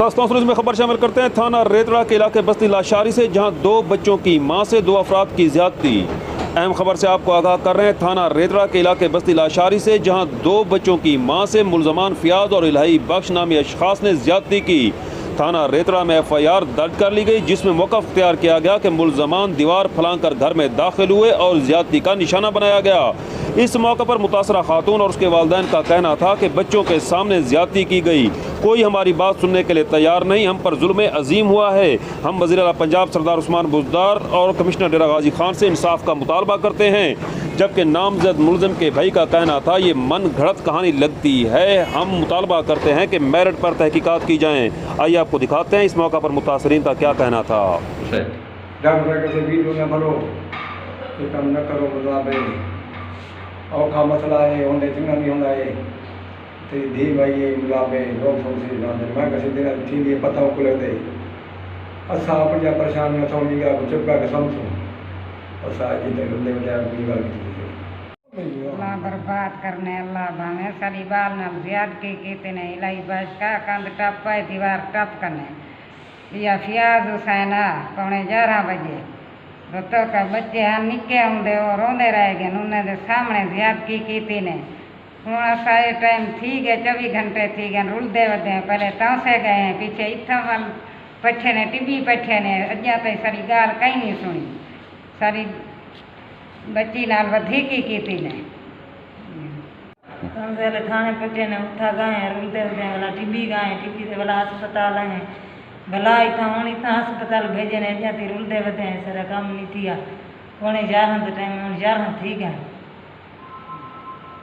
खास में खबर शामिल करते हैं। थाना रेतड़ा के इलाके बस्ती लाशारी से जहां 2 बच्चों की मां से 2 अफराद की ज्यादती। अहम खबर से आपको आगाह कर रहे हैं। थाना रेतड़ा के इलाके बस्ती लाशारी से जहां 2 बच्चों की मां से मुलजमान फियाज और इलाही बख्श नामी अशखास ने ज्यादती की। थाना रेतड़ा में FIR दर्ज कर ली गई, जिसमें मौक़िफ़ इख्तियार किया गया कि मुलजमान दीवार फलांग कर घर में दाखिल हुए और ज्यादती का निशाना बनाया गया। इस मौके पर मुतासरा खातून और उसके वालिदैन का कहना था कि बच्चों के सामने ज्यादती की गई, कोई हमारी बात सुनने के लिए तैयार नहीं, हम पर जुल्म अजीम हुआ है। हम वज़ीर आला पंजाब सरदार उस्मान बुज़दार और कमिश्नर डेरा गाजी खान से इंसाफ का मुतालबा करते हैं। जबकि नामजद मुलजिम के भाई का कहना था ये मन घड़त कहानी लगती है, हम मुतालबा करते हैं कि मेरिट पर तहकीकात की जाएँ। आइए आपको दिखाते हैं इस मौका पर मुतासरीन का क्या कहना था। औखा मसला है होंगे चंगा नहीं होंदा है तो धी भाई ये मुलाबे लोग समझे जाते मैं कैसे देना ठीक है पता को लगते असा अपनी परेशानियां समझी का चुप का समझो असा जी ते रुंदे वजा कोई गल नहीं अल्लाह बर्बाद करने अल्लाह भावे सारी बाल नाल ज्यादती कीते ने इलाही बस का कंध टप पे दीवार टप करने या फियाज हुसैना 11:15 बजे तो का बच्चे हाँ निके होंगे और रोंदे रह गए उन्होंने सामने ज्यादती की ने हूँ असा टाइम थी गए 24 घंटे थी गए रुलते वधे पहले तौसे गए हैं पीछे इतना वाल पठे ने टिबी पठे ने अजा तई सारी गाल कहीं नहीं सुनी सारी बच्ची नाल वधिक की ने थाने पठे ने उठा गए रुलते वधे वाला टिबी गए टिबी से वाला अस्पताल है भला इतना अस्पताल भेजे ने अजा रुलते वधे सर कम नहीं थी 11:15 टाइम 11 थी गए।